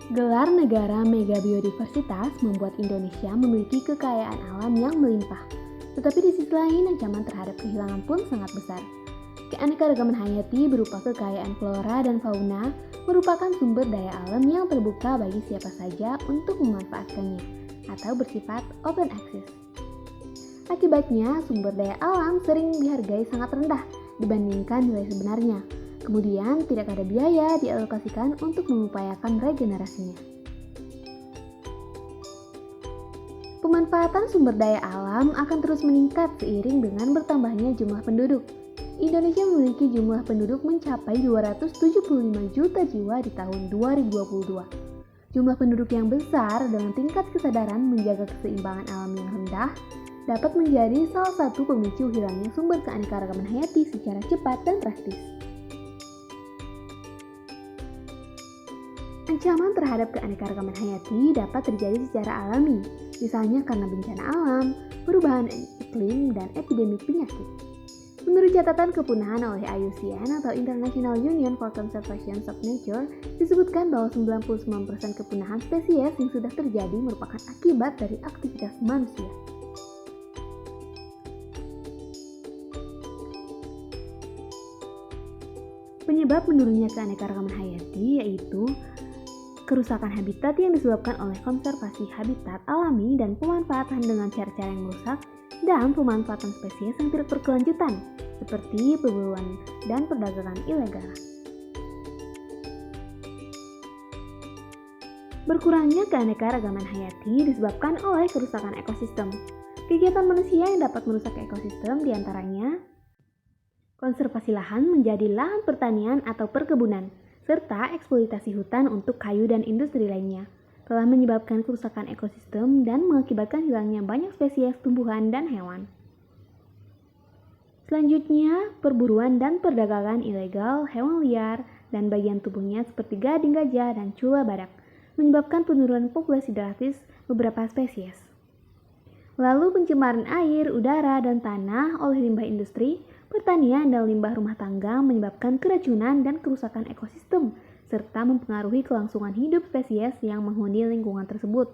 Gelar negara mega biodiversitas membuat Indonesia memiliki kekayaan alam yang melimpah. Tetapi di sisi lain, ancaman terhadap kehilangan pun sangat besar. Keanekaragaman hayati berupa kekayaan flora dan fauna merupakan sumber daya alam yang terbuka bagi siapa saja untuk memanfaatkannya atau bersifat open access. Akibatnya, sumber daya alam sering dihargai sangat rendah dibandingkan nilai sebenarnya. Kemudian, tidak ada biaya dialokasikan untuk mengupayakan regenerasinya. Pemanfaatan sumber daya alam akan terus meningkat seiring dengan bertambahnya jumlah penduduk. Indonesia memiliki jumlah penduduk mencapai 275 juta jiwa di tahun 2022. Jumlah penduduk yang besar dengan tingkat kesadaran menjaga keseimbangan alam yang rendah dapat menjadi salah satu pemicu hilangnya sumber keanekaragaman hayati secara cepat dan drastis. Ancaman terhadap keanekaragaman hayati dapat terjadi secara alami, misalnya karena bencana alam, perubahan iklim, dan epidemi penyakit. Menurut catatan kepunahan oleh IUCN atau International Union for Conservation of Nature, disebutkan bahwa 99% kepunahan spesies yang sudah terjadi merupakan akibat dari aktivitas manusia. Penyebab menurunnya keanekaragaman hayati yaitu kerusakan habitat yang disebabkan oleh konservasi habitat alami dan pemanfaatan dengan cara-cara yang merusak, dan pemanfaatan spesies yang tidak berkelanjutan, seperti perburuan dan perdagangan ilegal. Berkurangnya keanekaragaman hayati disebabkan oleh kerusakan ekosistem. Kegiatan manusia yang dapat merusak ekosistem diantaranya konservasi lahan menjadi lahan pertanian atau perkebunan, serta eksploitasi hutan untuk kayu dan industri lainnya, telah menyebabkan kerusakan ekosistem dan mengakibatkan hilangnya banyak spesies tumbuhan dan hewan. Selanjutnya, perburuan dan perdagangan ilegal hewan liar dan bagian tubuhnya seperti gading gajah dan cula badak, menyebabkan penurunan populasi drastis beberapa spesies. Lalu pencemaran air, udara, dan tanah oleh limbah industri, pertanian, dan limbah rumah tangga menyebabkan keracunan dan kerusakan ekosistem, serta mempengaruhi kelangsungan hidup spesies yang menghuni lingkungan tersebut.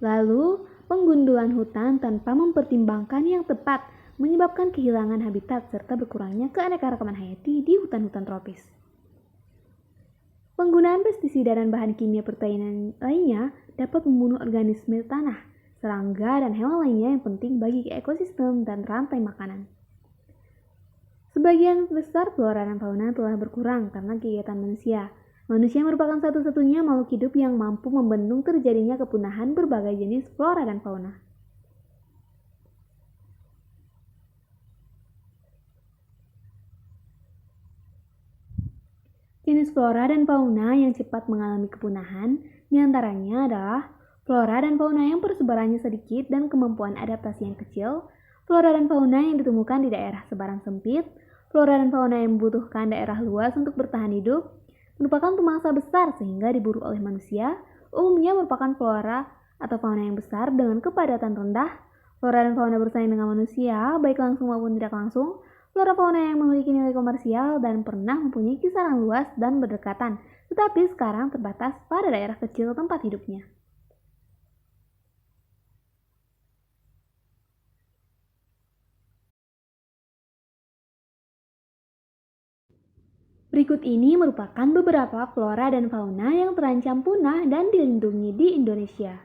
Lalu, penggundulan hutan tanpa mempertimbangkan yang tepat menyebabkan kehilangan habitat serta berkurangnya keanekaragaman hayati di hutan-hutan tropis. Penggunaan pestisida dan bahan kimia pertanian lainnya dapat membunuh organisme tanah, serangga, dan hewan lainnya yang penting bagi ekosistem dan rantai makanan. Sebagian besar flora dan fauna telah berkurang karena kegiatan manusia. Manusia merupakan satu-satunya makhluk hidup yang mampu membendung terjadinya kepunahan berbagai jenis flora dan fauna. Jenis flora dan fauna yang cepat mengalami kepunahan diantaranya adalah flora dan fauna yang persebarannya sedikit dan kemampuan adaptasi yang kecil, flora dan fauna yang ditemukan di daerah sebaran sempit, flora dan fauna yang membutuhkan daerah luas untuk bertahan hidup, merupakan pemangsa besar sehingga diburu oleh manusia, umumnya merupakan flora atau fauna yang besar dengan kepadatan rendah, flora dan fauna bersaing dengan manusia, baik langsung maupun tidak langsung, flora fauna yang memiliki nilai komersial dan pernah mempunyai kisaran luas dan berdekatan, tetapi sekarang terbatas pada daerah kecil tempat hidupnya. Berikut ini merupakan beberapa flora dan fauna yang terancam punah dan dilindungi di Indonesia.